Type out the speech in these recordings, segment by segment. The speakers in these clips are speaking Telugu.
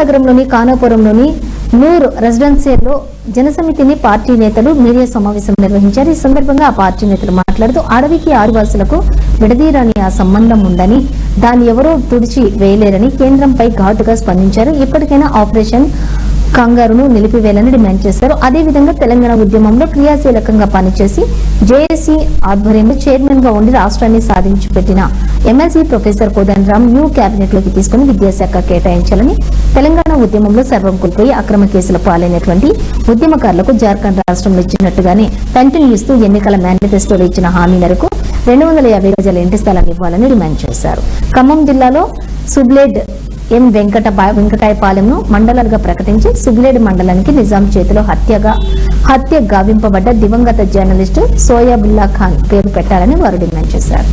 నగరంలోని కానాపురంలోని నూర్ రెసిడెన్షియల్లో జనసమితిని పార్టీ నేతలు మీడియా సమావేశం నిర్వహించారు. ఈ సందర్భంగా ఆ పార్టీ నేతలు మాట్లాడుతూ అడవికి ఆదివాసులకు విడదీరాని ఆ సంబంధం ఉందని, దాన్ని ఎవరూ తుడిచి వేయలేరని కేంద్రంపై ఘాటుగా స్పందించారు. ఇప్పటికైనా ఆపరేషన్ కంగారును నిలిపివేయాలని డిమాండ్ చేశారు. అదేవిధంగా తెలంగాణ ఉద్యమంలో క్రియాశీలకంగా పనిచేసి జేఏసీ ఆధ్వర్యంలో చైర్మన్ గా ఉండి రాష్ట్రాన్ని సాధించి పెట్టిన MLC professor Kodandaram new cabinet లోకి తీసుకుని విద్యాశాఖ కేటాయించాలని, తెలంగాణ ఉద్యమంలో సర్వం కోల్పోయి అక్రమ కేసుల పాలైనటువంటి ఉద్యమకారులకు జార్ఖండ్ రాష్ట్రంలో ఇచ్చినట్టుగానే పెన్షన్ ఇస్తూ ఎన్నికల మేనిఫెస్టోలో ఇచ్చిన హామీ మేరకు 250 గజాల ఇంటి స్థలాన్ని ఇవ్వాలని డిమాండ్ చేశారు. ఖమ్మం జిల్లాలో సుబ్లేడ్ ఎం వెంకటాయపాలెంను మండలాలుగా ప్రకటించి సుబ్లేడ్ మండలానికి నిజాం చేతిలో హత్య గావింపబడ్డ దివంగత జర్నలిస్టు సోయాబుల్లా ఖాన్ పేరు పెట్టాలని వారు డిమాండ్ చేశారు.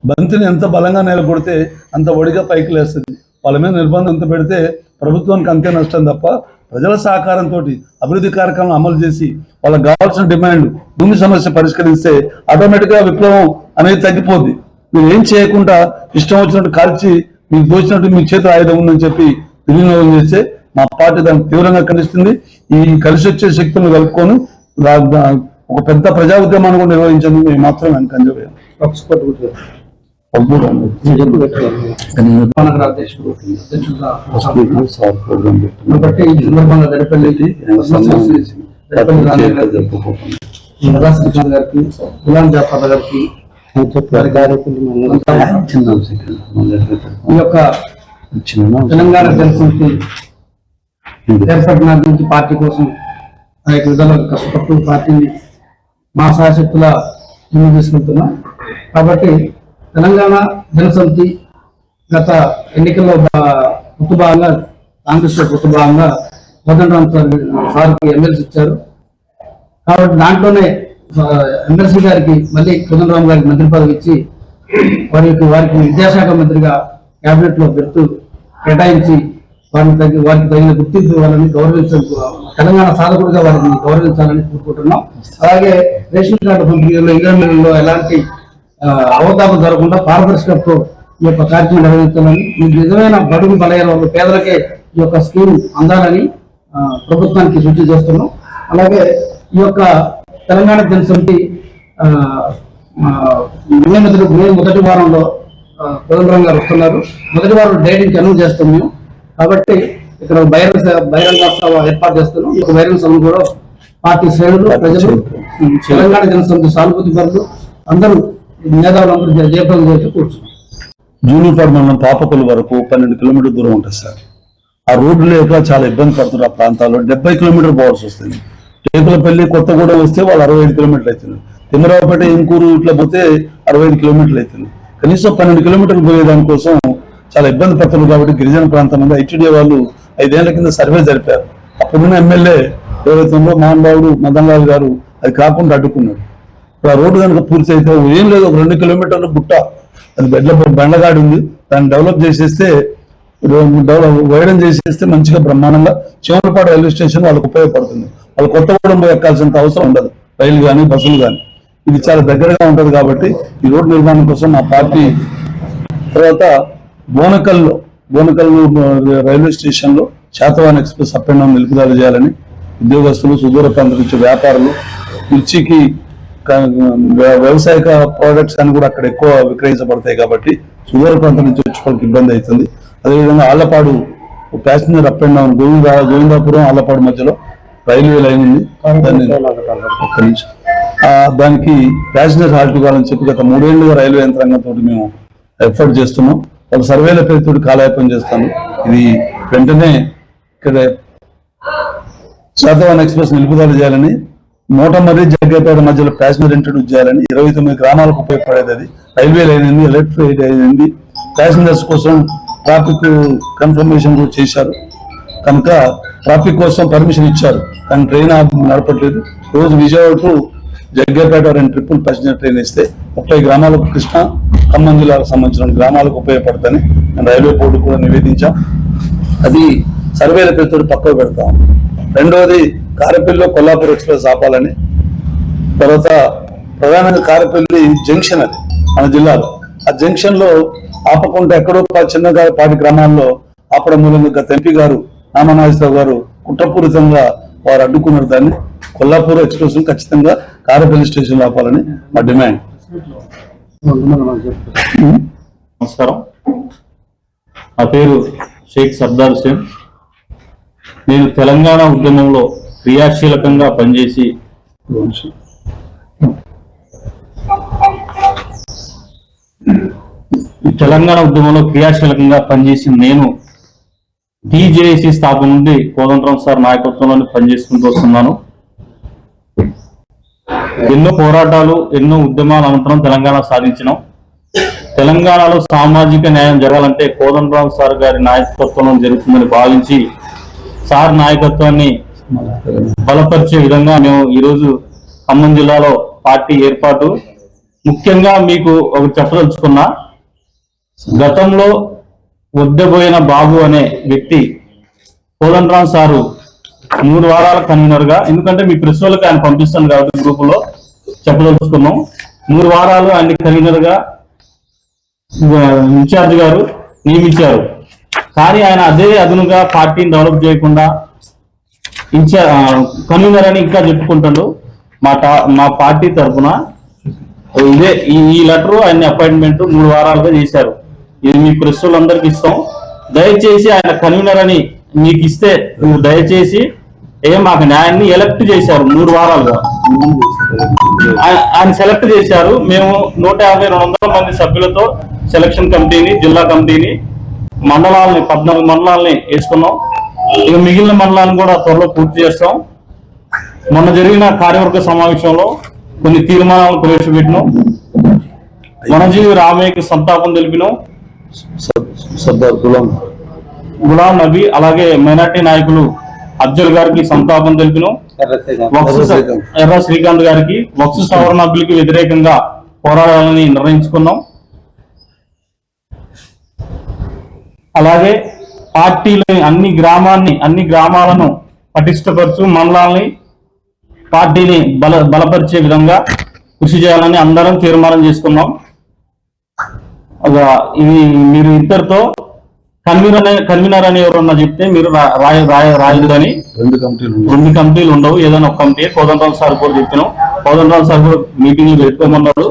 బంతిని ఎంత బలంగా నిలబడితే అంత ఒడిగా పైకి లేస్తుంది. వాళ్ళ మీద నిర్బంధం ఎంత పెడితే ప్రభుత్వానికి అంతే నష్టం తప్ప ప్రజల సహకారంతో అభివృద్ధి కార్యక్రమాలు అమలు చేసి వాళ్ళకి కావాల్సిన డిమాండ్ భూమి సమస్య పరిష్కరిస్తే ఆటోమేటిక్గా విప్లవం అనేది తగ్గిపోద్ది. మీరు ఏం చేయకుండా ఇష్టం వచ్చినట్టు కాల్చి మీకు దోచినట్టు మీ చేతులు ఆయుధం ఉందని చెప్పి విలీనం చేస్తే మా పార్టీ దాన్ని తీవ్రంగా ఖండిస్తుంది. ఈ కలిసి వచ్చే శక్తులను కలుపుకొని ఒక పెద్ద ప్రజా ఉద్యమాన్ని కూడా నిర్వహించేందుకు మేము మాత్రం వెనక అంజవేయం. తెలంగాణ జనసమితి ఏర్పడిన నుంచి పార్టీ కోసం అనేక విధాలుగా కష్టపడుతూ పార్టీని మా శాశక్తుల ముందు తీసుకెళ్తున్నాం. కాబట్టి తెలంగాణ జనసమితి గత ఎన్నికల్లో భాగంగా కాంగ్రెస్ భాగంగా కోదండరాం సార్కి ఎమ్మెల్సీ ఇచ్చారు. కాబట్టి దాంట్లోనే ఎమ్మెల్సీ గారికి మళ్ళీ కోదండరాం గారికి మంత్రి పదవి ఇచ్చి వారికి విద్యాశాఖ మంత్రిగా కేబినెట్ లో పెడుతూ కేటాయించి వారికి తగిన గుర్తింపు ఇవ్వాలని తెలంగాణ సాధకుడిగా వారిని గౌరవించాలని కోరుకుంటున్నాం. అలాగే రేషన్ కార్డు పంపిణీలో ఇంగ్లాండ్లో ఎలాంటి అవతాపం జరగకుండా పారదర్శకతతో ఈ యొక్క కార్యక్రమం నిర్వహించాలని, మీకు నిజమైన బడుగు బలైన పేదలకే ఈ యొక్క స్కీమ్ అందాలని ప్రభుత్వానికి సూచన చేస్తున్నాం. అలాగే ఈ యొక్క తెలంగాణ జనసమితి మొదటి వారంలో కోదండరాం గారు వస్తున్నారు. మొదటి వారం డైటింగ్ అనౌన్స్ చేస్తాం మేము. కాబట్టి ఇక్కడ బహిరంగ సభ ఏర్పాటు చేస్తున్నాం. ఈ బహిరంగ సభను కూడా పార్టీ శ్రేణులు, ప్రజలు, తెలంగాణ జనసమితి సానుభూతి పరులు అందరూ మేధావులందరూ జయప్రదం చేస్తూ కూర్చున్నాం. జూనిపర్ మండలం పాపపల్లి వరకు 12 కిలోమీటర్ల దూరం ఉంటుంది సార్. ఆ రోడ్డు లేక చాలా ఇబ్బంది పడుతున్నారు. ఆ ప్రాంతాల్లో 70 కిలోమీటర్లు పోవాల్సి వస్తుంది. టేకులపల్లి కొత్తగూడెం వస్తే వాళ్ళు 65 కిలోమీటర్లు అవుతుంది. తిమ్మరావుపేట ఇంకూరు ఇట్లా పోతే 65 కిలోమీటర్లు అవుతుంది. కనీసం 12 కిలోమీటర్లు పోయేదాని కోసం చాలా ఇబ్బంది పడుతున్నారు. కాబట్టి గిరిజన ప్రాంతం మీద ఐటీడీ వాళ్ళు 5 ఏళ్ల కింద సర్వే జరిపారు. అప్పుడున్న ఎమ్మెల్యే ఏవైతుందో మహానుభావుడు మదన్ లాల్ గారు అది కాకుండా అడ్డుకున్నాడు. ఇప్పుడు ఆ రోడ్డు కనుక పూర్తి అయితే ఏం లేదు, ఒక 2 కిలోమీటర్ల గుట్ట అది బండగాడి ఉంది. దాన్ని డెవలప్ చేసేస్తే వైడం చేసేస్తే మంచిగా బ్రహ్మాండంగా చివరిపాడు రైల్వే స్టేషన్ వాళ్ళకు ఉపయోగపడుతుంది. వాళ్ళు కొత్తగూడెం ఎక్కాల్సినంత అవసరం ఉండదు, రైలు కానీ బస్సులు కానీ. ఇది చాలా దగ్గరగా ఉంటుంది. కాబట్టి ఈ రోడ్డు నిర్మాణం కోసం మా పార్టీ తర్వాత బోనకల్లు రైల్వే స్టేషన్లో Satavahana express up and down నిలుపుదల చేయాలని ఉద్యోగస్తులు, సుదూర ప్రాంతం నుంచి వ్యాపారులు, మిర్చికి వ్యవసాయక ప్రోడక్ట్స్ అని కూడా అక్కడ ఎక్కువ విక్రయించబడతాయి. కాబట్టి సుదూర ప్రాంతం నుంచి వచ్చుకోవడానికి ఇబ్బంది అవుతుంది. అదేవిధంగా Allapadu passenger up and down Govindapuram Allapadu మధ్యలో రైల్వే లైన్ ఉంది. దానికి ప్యాసింజర్ హాల్ట్ ఇవ్వాలని చెప్పి గత 3 ఏళ్లుగా రైల్వే యంత్రాంగంతో మేము ఎఫర్ట్ చేస్తున్నాం. వాళ్ళు సర్వేల పేరుతో కాలయాపన చేస్తాను. ఇది వెంటనే ఇక్కడ శాతవాహన ఎక్స్ప్రెస్ నిలుపుదల చేయాలని, మోటమర్రి జగ్గేపేట మధ్యలో ప్యాసింజర్ ఇంట్రడ్యూస్ చేయాలని, 29 గ్రామాలకు ఉపయోగపడేది. అది రైల్వే లైన్ అయింది, ఎలక్ట్రిఫైడ్ అయింది. ప్యాసింజర్స్ కోసం ట్రాఫిక్ కన్ఫర్మేషన్ కూడా చేశారు. కనుక ట్రాఫిక్ కోసం పర్మిషన్ ఇచ్చారు, కానీ ట్రైన్ నడపట్లేదు. రోజు విజయవాడ టు జగ్గేపేట 2 ట్రిప్పులు ప్యాసింజర్ ట్రైన్ ఇస్తే 30 గ్రామాలకు, కృష్ణా ఖమ్మం జిల్లాకు సంబంధించిన గ్రామాలకు ఉపయోగపడతాయని నేను రైల్వే బోర్డు కూడా నివేదించాం. అది సర్వేల పేరుతో పక్కకు పెడతాం. రెండవది కారపల్లిలో కొల్లాపూర్ ఎక్స్ప్రెస్ ఆపాలని. తర్వాత ప్రధానంగా కారపల్లి జంక్షన్, అది మన జిల్లాలో. ఆ జంక్షన్ లో ఆపకుండా ఎక్కడో చిన్నగా 10 గ్రామాల్లో ఆపడం మూలంగా గత ఎంపీ గారు నామనాగేశ్వరరావు గారు కుట్రపూరితంగా వారు అడ్డుకున్నారు. దాన్ని కొల్లాపూర్ ఎక్స్ప్రెస్ ఖచ్చితంగా కారేపల్లి స్టేషన్ ఆపాలని మా డిమాండ్. నమస్కారం, నా పేరు షేక్ సర్దార్ హుసేన్. నేను తెలంగాణ ఉద్యమంలో క్రియాశీలకంగా పనిచేసి నేను టీజేఏసీ స్థాపన నుండి కోదండరాం సార్ నాయకత్వంలో పనిచేసుకుంటూ వస్తున్నాను. ఎన్నో పోరాటాలు, ఎన్నో ఉద్యమాల అనంతరం తెలంగాణ సాధించినాం. తెలంగాణలో సామాజిక న్యాయం జరగాలంటే కోదండరాం సార్ గారి నాయకత్వంలో జరుగుతుందని భావించి సార్ నాయకత్వాన్ని బలపరిచే విధంగా మేము ఈరోజు ఖమ్మం జిల్లాలో పార్టీ ఏర్పాటు. ముఖ్యంగా మీకు ఒకటి చెప్పదలుచుకున్నా, గతంలో వద్దబోయిన బాబు అనే వ్యక్తి కోదండరాం సారు 3 వారాల కన్వీనర్ గా, ఎందుకంటే మీ ప్రెస్ వాళ్ళకి ఆయన పంపిస్తాను కాబట్టి గ్రూపులో చెప్పదలుచుకున్నాం, 3 వారాలు ఆయన కన్వీనర్ గా ఇన్ఛార్జ్ గారు నియమించారు. కానీ ఆయన అదే అదునుగా పార్టీని డెవలప్ చేయకుండా కన్వీనర్ అని ఇంకా చెప్పుకుంటాడు. మా పార్టీ తరఫున ఇదే ఈ లెటర్ ఆయన అపాయింట్మెంట్ 3 వారాలుగా చేశారు. ఇది మీ ప్రెస్ వాళ్ళందరికీ ఇస్తాం. దయచేసి ఆయన కన్వీనర్ అని మీకు ఇస్తే దయచేసి మాకు న్యాయాన్ని ఎలక్ట్ చేశారు. 3 వారాలుగా ఆయన సెలెక్ట్ చేశారు. మేము 150-200 మంది సభ్యులతో సెలక్షన్ కమిటీని, జిల్లా కమిటీని, మండలాలని 14 మండలాలని వేసుకున్నాం. ఇక మిగిలిన మండలాలను కూడా త్వరలో పూర్తి చేస్తాం. మొన్న జరిగిన కార్యవర్గ సమావేశంలో కొన్ని తీర్మానాలు ప్రవేశపెట్టినాం. వనజీవి రామయ్యకి సంతాపం తెలిపినాం. సర్దార్ గులాం నబీ అలాగే మైనార్టీ నాయకులు అఫ్జల్ గారికి సంతాపం తెలిపినాం. ఎర్ర శ్రీకాంత్ గారికి వక్సు సవరణ బిల్లుకి వ్యతిరేకంగా పోరాడాలని నిర్ణయించుకున్నాం. అలాగే పార్టీలో అన్ని గ్రామాలను పటిష్టపరచు, మండలాల్ని పార్టీని బలపరిచే విధంగా కృషి చేయాలని అందరం తీర్మానం చేసుకున్నాం. ఇది మీరు ఇద్దరితో కన్వీనర్ అని ఎవరన్నా చెప్తే మీరు రాయదురని 2 కమిటీలు ఉండవు, ఏదైనా ఒక కమిటీ. కోదండరాం సార్ కూడా చెప్పినాం. కోదండరాం సార్ కూడా మీటింగ్లు పెట్టుకోమన్నాడు.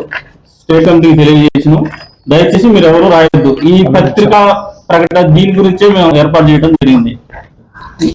స్టేట్ కమిటీకి తెలియజేసినాం. దయచేసి మీరు ఎవరు రాయొద్దు. ఈ పత్రికా ప్రకటన దీని గురించే మేము ఏర్పాటు చేయడం జరిగింది.